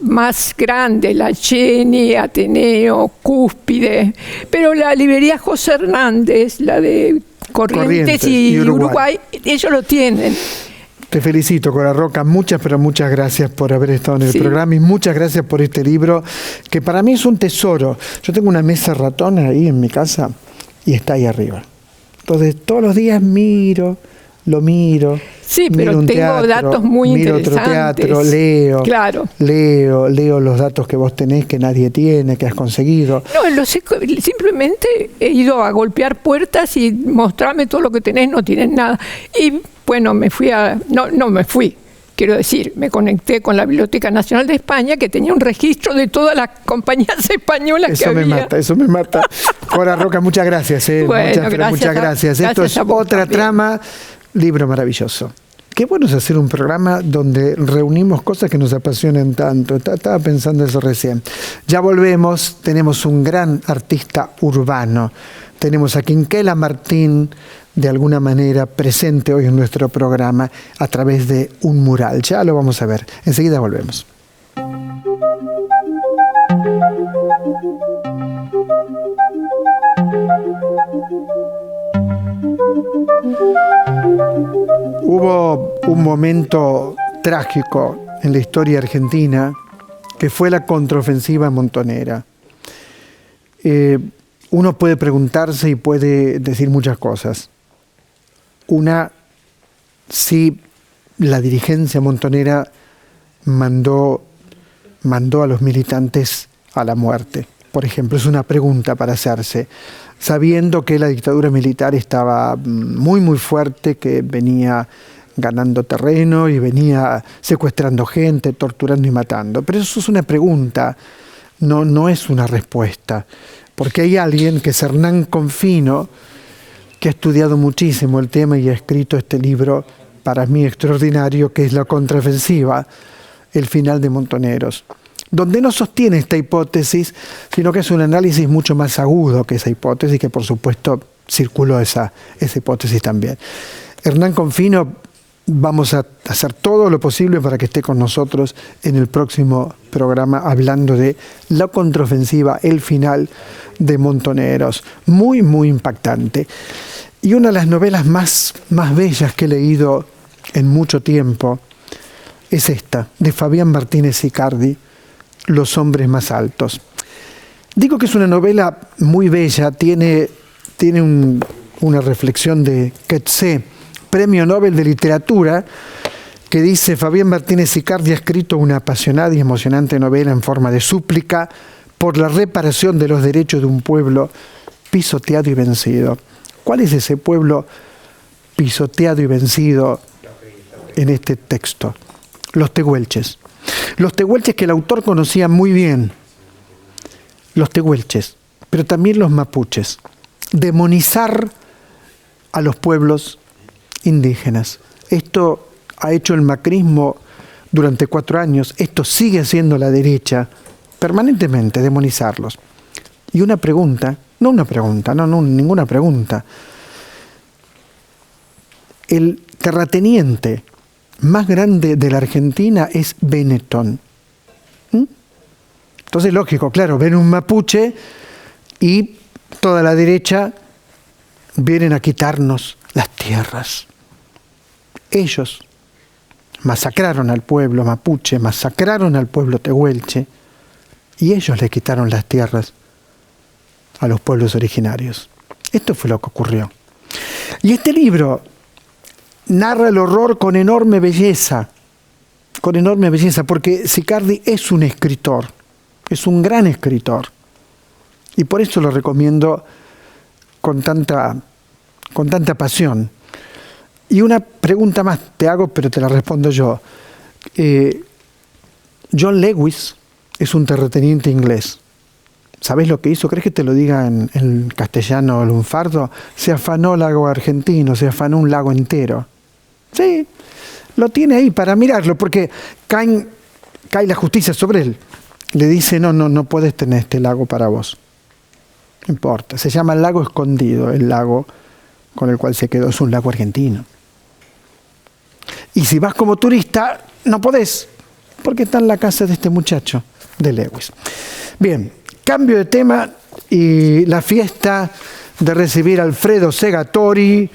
más grandes, la Cheni, Ateneo, Cúspide, pero la librería José Hernández, la de Corrientes y Uruguay, ellos lo tienen. Te felicito, Cora Roca. Pero muchas gracias por haber estado en el Sí. programa y muchas gracias por este libro, que para mí es un tesoro. Yo tengo una mesa ratona ahí en mi casa y está ahí arriba. Entonces, todos los días lo miro. Sí, miro pero un tengo teatro, datos muy miro interesantes. otro teatro, leo. Claro. Leo los datos que vos tenés, que nadie tiene, que has conseguido. No, simplemente he ido a golpear puertas y mostrarme todo lo que tenés, no tienes nada. Y bueno, quiero decir, me conecté con la Biblioteca Nacional de España, que tenía un registro de todas las compañías españolas que había. Eso me mata. Cora Roca, muchas gracias. Bueno, muchas gracias. Esto es a vos Otra también. Trama, libro maravilloso. Qué bueno es hacer un programa donde reunimos cosas que nos apasionan tanto. Estaba pensando eso recién. Ya volvemos, tenemos un gran artista urbano. Tenemos a Quinquela Martín, de alguna manera presente hoy en nuestro programa a través de un mural. Ya lo vamos a ver. Enseguida volvemos. Hubo un momento trágico en la historia argentina que fue la contraofensiva montonera. Uno puede preguntarse y puede decir muchas cosas. Una, si la dirigencia montonera mandó a los militantes a la muerte. Por ejemplo, es una pregunta para hacerse, sabiendo que la dictadura militar estaba muy, muy fuerte, que venía ganando terreno y venía secuestrando gente, torturando y matando. Pero eso es una pregunta, no es una respuesta, porque hay alguien que es Hernán Confino, que ha estudiado muchísimo el tema y ha escrito este libro, para mí extraordinario, que es La contraofensiva, el final de Montoneros, donde no sostiene esta hipótesis, sino que es un análisis mucho más agudo que esa hipótesis, que por supuesto circuló esa hipótesis también. Hernán Confino, vamos a hacer todo lo posible para que esté con nosotros en el próximo programa hablando de La contraofensiva, el final de Montoneros. Muy, muy impactante. Y una de las novelas más bellas que he leído en mucho tiempo es esta, de Fabián Martínez Icardi, Los hombres más altos. Digo que es una novela muy bella, tiene una reflexión de Coetzee, Premio Nobel de Literatura, que dice: Fabián Martínez Icardi ha escrito una apasionada y emocionante novela en forma de súplica por la reparación de los derechos de un pueblo pisoteado y vencido. ¿Cuál es ese pueblo pisoteado y vencido en este texto? Los tehuelches. Los tehuelches que el autor conocía muy bien. Los tehuelches, pero también los mapuches. Demonizar a los pueblos indígenas. Esto ha hecho el macrismo durante 4 años. Esto sigue haciendo la derecha permanentemente, demonizarlos. Y una pregunta, ninguna pregunta. El terrateniente más grande de la Argentina es Benetton. Entonces, lógico, claro, ven un mapuche y toda la derecha vienen a quitarnos las tierras. Ellos masacraron al pueblo mapuche, masacraron al pueblo tehuelche, y ellos le quitaron las tierras a los pueblos originarios. Esto fue lo que ocurrió. Y este libro narra el horror con enorme belleza, porque Sicardi es un escritor, es un gran escritor, y por eso lo recomiendo con tanta pasión. Y una pregunta más te hago, pero te la respondo yo. John Lewis es un terrateniente inglés. ¿Sabés lo que hizo? ¿Crees que te lo diga en castellano lunfardo? Se afanó el lago argentino, se afanó un lago entero. Sí, lo tiene ahí para mirarlo, porque cae la justicia sobre él. Le dice, no puedes tener este lago para vos. No importa, se llama el lago escondido, el lago con el cual se quedó, es un lago argentino. Y si vas como turista, no podés, porque está en la casa de este muchacho, de Lewis. Bien, cambio de tema y la fiesta de recibir a Alfredo Segatori,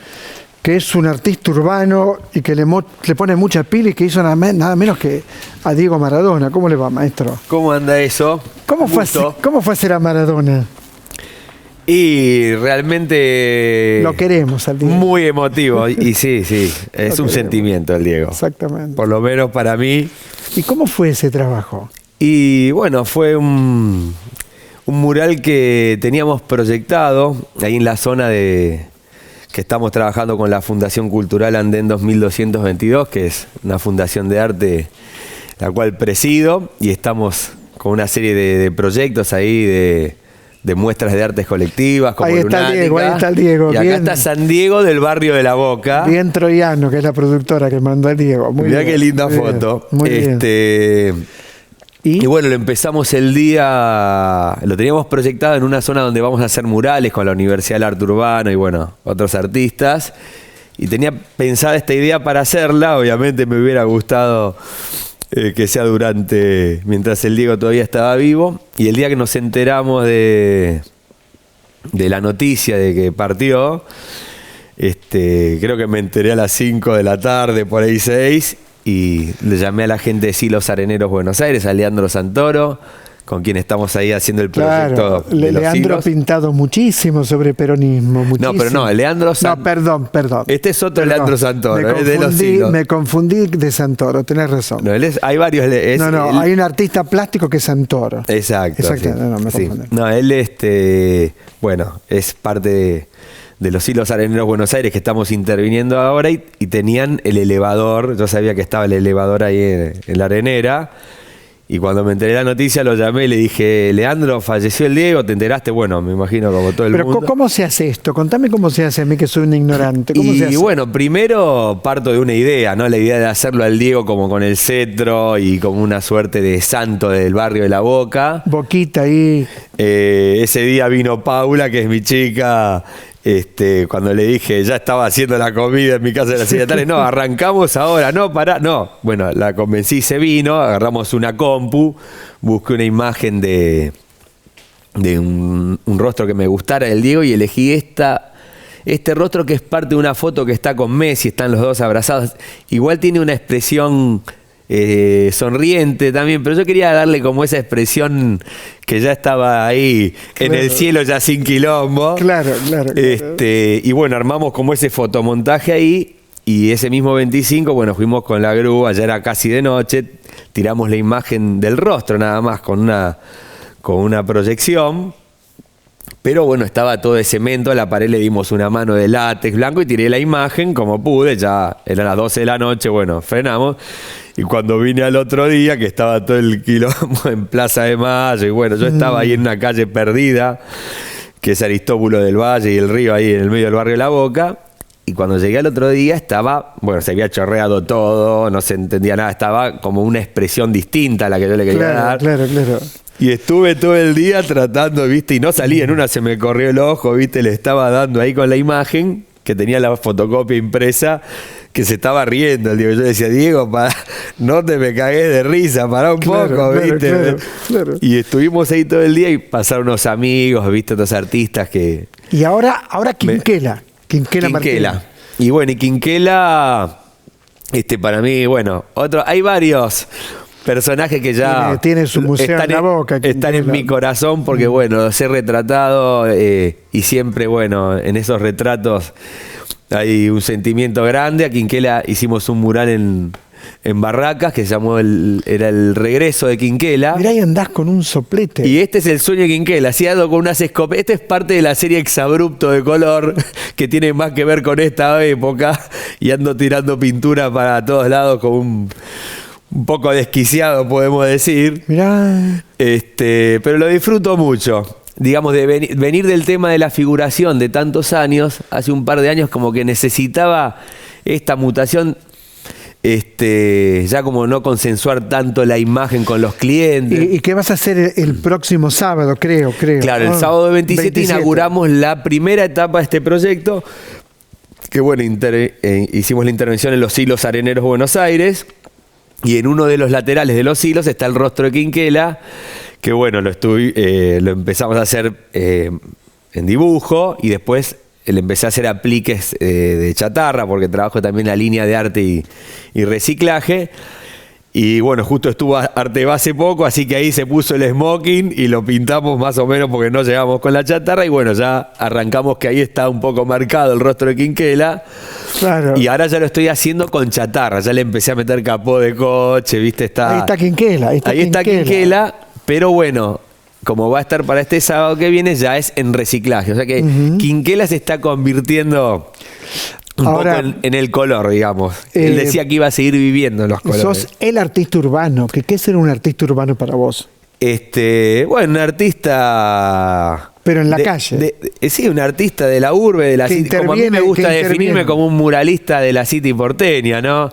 que es un artista urbano y que le pone mucha pila y que hizo nada menos que a Diego Maradona. ¿Cómo le va, maestro? ¿Cómo anda eso? ¿Cómo fue hacer a Maradona? Y realmente... Lo queremos al Diego. Muy emotivo. Y sí, es un sentimiento el Diego. Exactamente. Por lo menos para mí. ¿Y cómo fue ese trabajo? Y bueno, fue un mural que teníamos proyectado ahí en la zona que estamos trabajando con la Fundación Cultural Andén 2222, que es una fundación de arte la cual presido, y estamos con una serie de proyectos ahí de muestras de artes colectivas, como ahí está el Diego. Y acá está San Diego del barrio de La Boca. Bien Troyano, que es la productora que mandó el Diego. Mirá qué linda foto. Muy bien. Y bueno, lo empezamos el día, lo teníamos proyectado en una zona donde vamos a hacer murales con la Universidad del Arte Urbano y bueno, otros artistas. Y tenía pensada esta idea para hacerla, obviamente me hubiera gustado que sea mientras el Diego todavía estaba vivo. Y el día que nos enteramos de la noticia de que partió, creo que me enteré a las 5 de la tarde, por ahí 6, y le llamé a la gente de Silos Areneros Buenos Aires, a Leandro Santoro, con quien estamos ahí haciendo el proyecto. Claro, Leandro ha pintado muchísimo sobre peronismo. Muchísimo. No, pero no, Leandro Santoro. No, perdón. Este es otro Leandro Santoro, de los Silos. Me confundí de Santoro, tenés razón. No, hay varios. Hay un artista plástico que es Santoro. Exacto. Sí. No, me confundí. No, él, bueno, es parte de los Silos Areneros Buenos Aires que estamos interviniendo ahora y tenían el elevador. Yo sabía que estaba el elevador ahí en la arenera. Y cuando me enteré de la noticia lo llamé y le dije, Leandro, falleció el Diego, ¿te enteraste? Bueno, me imagino como todo el mundo. Pero ¿cómo se hace esto? Contame cómo se hace, a mí que soy un ignorante. ¿Cómo se hace? Y bueno, primero parto de una idea, ¿no? La idea de hacerlo al Diego como con el cetro y como una suerte de santo del barrio de La Boca. Boquita ahí. Ese día vino Paula, que es mi chica. Cuando le dije, ya estaba haciendo la comida en mi casa de la 6 de la tarde, no, arrancamos ahora, no, pará, no. Bueno, la convencí, se vino, agarramos una compu, busqué una imagen de un rostro que me gustara del Diego y elegí este rostro que es parte de una foto que está con Messi, están los dos abrazados. Igual tiene una expresión sonriente también, pero yo quería darle como esa expresión que ya estaba ahí, claro, en el cielo ya sin quilombo. Claro. Y bueno, armamos como ese fotomontaje ahí, y ese mismo 25, bueno, fuimos con la grúa, ya era casi de noche, tiramos la imagen del rostro nada más con una proyección. Pero bueno, estaba todo de cemento, a la pared le dimos una mano de látex blanco y tiré la imagen como pude, ya eran las 12 de la noche, bueno, frenamos. Y cuando vine al otro día, que estaba todo el quilombo en Plaza de Mayo, y bueno, yo estaba ahí en una calle perdida, que es Aristóbulo del Valle y el río ahí en el medio del barrio de La Boca, Y cuando llegué al otro día estaba, bueno, se había chorreado todo, no se entendía nada, estaba como una expresión distinta a la que yo le quería dar. Claro. Y estuve todo el día tratando, ¿viste? Y no salía, en una se me corrió el ojo, ¿viste? Le estaba dando ahí con la imagen, que tenía la fotocopia impresa, que se estaba riendo. Yo decía, Diego, no te me cagues de risa, pará un poco, ¿viste? Claro. Y estuvimos ahí todo el día y pasaron unos amigos, ¿viste? Otros artistas que... Y ahora Quinquela. Quinquela Martínez. Y bueno, y Quinquela, para mí, bueno, hay varios personajes que ya tiene su museo están en la boca. Están en mi corazón porque, bueno, los he retratado y siempre, bueno, en esos retratos hay un sentimiento grande. A Quinquela hicimos un mural en Barracas que se llamó era el regreso de Quinquela. Mirá, y andás con un soplete. Y este es el sueño de Quinquela, así ando con unas escopetas. Este es parte de la serie Exabrupto de color, que tiene más que ver con esta época, y ando tirando pintura para todos lados con un poco desquiciado, podemos decir. Mirá. Pero lo disfruto mucho. Digamos, de venir del tema de la figuración de tantos años, hace un par de años como que necesitaba esta mutación. Ya como no consensuar tanto la imagen con los clientes. ¿Y qué vas a hacer el próximo sábado, creo? Claro, el sábado 27 inauguramos la primera etapa de este proyecto, que bueno, hicimos la intervención en los Hilos Areneros Buenos Aires, y en uno de los laterales de los hilos está el rostro de Quinquela, que bueno, lo empezamos a hacer en dibujo, y después le empecé a hacer apliques de chatarra, porque trabajo también la línea de arte y reciclaje. Y bueno, justo estuvo Arteba hace poco, así que ahí se puso el smoking y lo pintamos más o menos porque no llegamos con la chatarra. Y bueno, ya arrancamos que ahí está un poco marcado el rostro de Quinquela. Claro. Y ahora ya lo estoy haciendo con chatarra. Ya le empecé a meter capó de coche, ¿viste? Ahí está Quinquela. Ahí está Quinquela, pero bueno, como va a estar para este sábado que viene, ya es en reciclaje. O sea que Quinquela se está convirtiendo un poco en el color, digamos. Él decía que iba a seguir viviendo en los colores. Sos el artista urbano. ¿Qué es ser un artista urbano para vos? Bueno, un artista... Pero en la calle. Sí, un artista de la urbe, de la city. Como a mí me gusta definirme como un muralista de la city porteña, ¿no?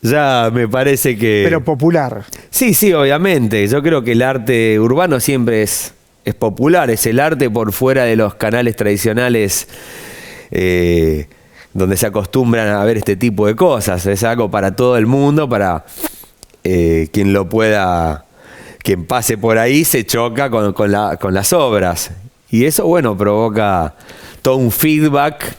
Ya me parece que... Pero popular. Sí, obviamente. Yo creo que el arte urbano siempre es popular. Es el arte por fuera de los canales tradicionales donde se acostumbran a ver este tipo de cosas. Es algo para todo el mundo, para quien lo pueda... Quien pase por ahí se choca con las obras. Y eso, bueno, provoca todo un feedback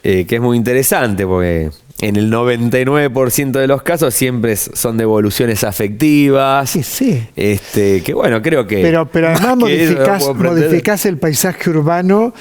que es muy interesante, porque en el 99% de los casos siempre son devoluciones afectivas. Sí. Que bueno, creo que... Pero además modificás el paisaje urbano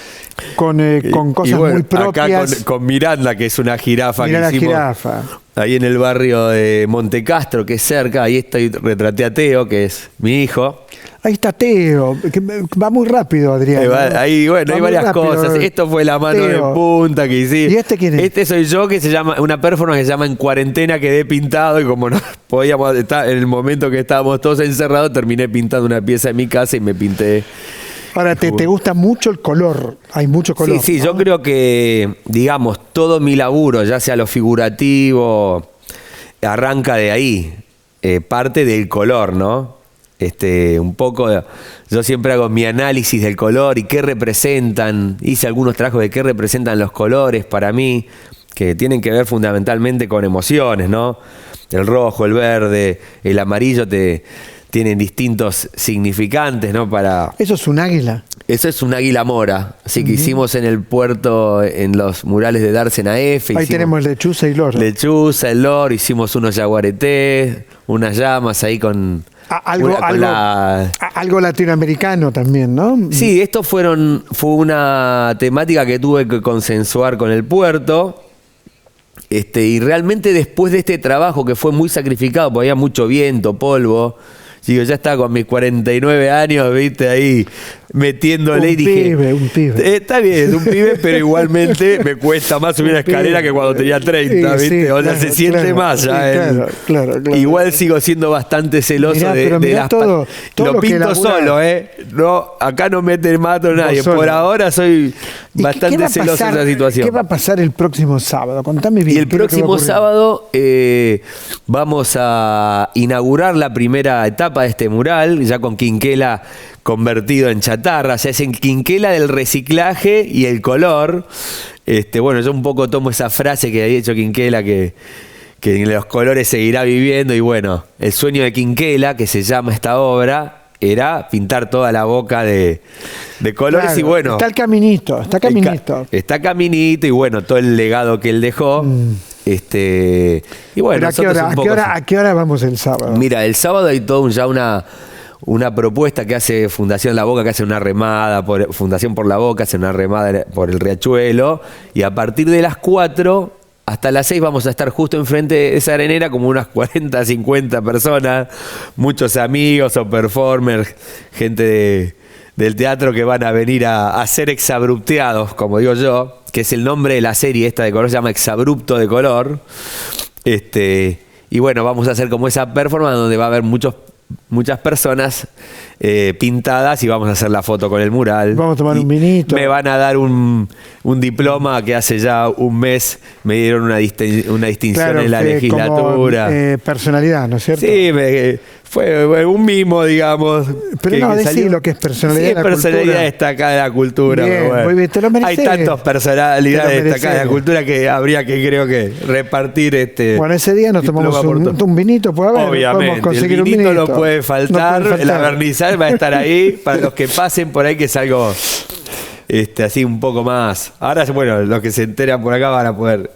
con cosas muy propias. Acá con Miranda, que es una jirafa. Mirá que la hicimos jirafa. Ahí en el barrio de Montecastro, que es cerca. Ahí retraté a Teo, que es mi hijo. Ahí está Teo, que va muy rápido, Adrián. Ahí, bueno, hay varias cosas. Esto fue la mano de punta que hicimos. ¿Y este quién es? Este soy yo, que se llama, una performance que se llama En Cuarentena, quedé pintado, y como no podíamos estar, en el momento que estábamos todos encerrados, terminé pintando una pieza de mi casa y me pinté. Ahora, ¿te gusta mucho el color? Hay mucho color. Sí, ¿no? Yo creo que, digamos, todo mi laburo, ya sea lo figurativo, arranca de ahí, parte del color, ¿no? Un poco, yo siempre hago mi análisis del color y qué representan, hice algunos trabajos de qué representan los colores para mí, que tienen que ver fundamentalmente con emociones, ¿no? El rojo, el verde, el amarillo tienen distintos significantes, ¿no? ¿Eso es un águila? Eso es un águila mora, así que hicimos en el puerto, en los murales de Dársena F. Ahí tenemos lechuza y loro. Lechuza, el loro, hicimos unos yaguaretés, unas llamas ahí con... Algo latinoamericano también, ¿no? Sí, esto fue una temática que tuve que consensuar con el puerto. Y realmente después de este trabajo que fue muy sacrificado, porque había mucho viento, polvo, digo, ya estaba con mis 49 años, viste, ahí metiéndole y dije... Un pibe. Está bien, es un pibe, pero igualmente me cuesta más subir una escalera que cuando tenía 30, Sí, ¿viste? sí, O sea, claro, se siente claro, más ya. sí, claro. Igual sigo siendo bastante celoso Mirá, de pero mirá las... todo lo lo que pinto elaborás. solo, ¿eh? No, acá no mete mato nadie. Vos solo. Por ahora soy ¿Y bastante qué va a celoso pasar- de esa situación. ¿Qué va a pasar el próximo sábado? Contame bien. Y el ¿qué es lo que va a próximo ocurrir? sábado vamos a inaugurar la primera etapa de este mural, ya con quinquela convertido en chatarra. O sea, es en quinquela del reciclaje y el color. Bueno, yo un poco tomo esa frase que había hecho Quinquela, que en los colores seguirá viviendo. Y bueno, el sueño de Quinquela, que se llama esta obra, era pintar toda la boca de colores. Claro, y bueno, está el caminito, está caminito y bueno, todo el legado que él dejó. Y bueno, Pero nosotros un poco ¿a qué hora vamos el sábado? Mira, el sábado hay todo ya una propuesta que hace Fundación La Boca, que hace una remada, Fundación por la Boca, hace una remada por el Riachuelo, y a partir de las 4 hasta las 6 vamos a estar justo enfrente de esa arenera, como unas 40, 50 personas, muchos amigos o performers, gente del teatro que van a venir a ser exabrupteados, como digo yo, que es el nombre de la serie esta de color, se llama Exabrupto de Color. Y bueno, vamos a hacer como esa performance donde va a haber muchas personas pintadas y vamos a hacer la foto con el mural. Vamos a tomar un vinito. Me van a dar un diploma que hace ya un mes me dieron una distinción Claro, en la como, legislatura. personalidad, ¿no es cierto? Sí, fue un mimo, digamos. Pero no, decí salió. lo que es personalidad Sí, de la personalidad cultura. destacada de la cultura. Bien, pero bueno. muy bien, te lo mereces. Hay tantas Te personalidades lo destacadas de la mereces. cultura que habría que, creo que, repartir Bueno, ese día nos tomamos un vinito, puede haber. Obviamente, podemos conseguir el vinito un vinito. no puede faltar, el vernizar va a estar ahí para los que pasen por ahí, que es algo así un poco más. Ahora, bueno, los que se enteran por acá van a poder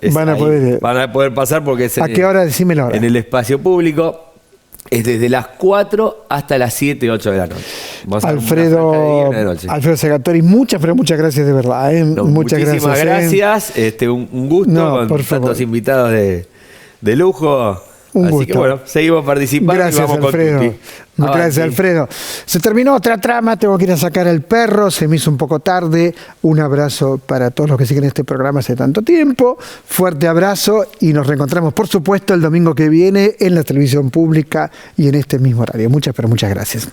van a poder pasar porque es ¿A qué hora? Decime la hora. en el espacio público. Es desde las 4 hasta las 7, 8 de la noche. Vamos a hacer una franja de día y una de noche. Alfredo Segatori, muchas gracias de verdad. No, muchas muchísimas gracias. Un gusto No, por con favor. tantos invitados de lujo. Un Así gusto. que bueno, seguimos participando y Gracias, vamos Alfredo. con Tuti. Gracias, Avanti. Alfredo. Se terminó otra trama, tengo que ir a sacar al perro, se me hizo un poco tarde. Un abrazo para todos los que siguen este programa hace tanto tiempo. Fuerte abrazo y nos reencontramos, por supuesto, el domingo que viene en la televisión pública y en este mismo horario. Muchas gracias.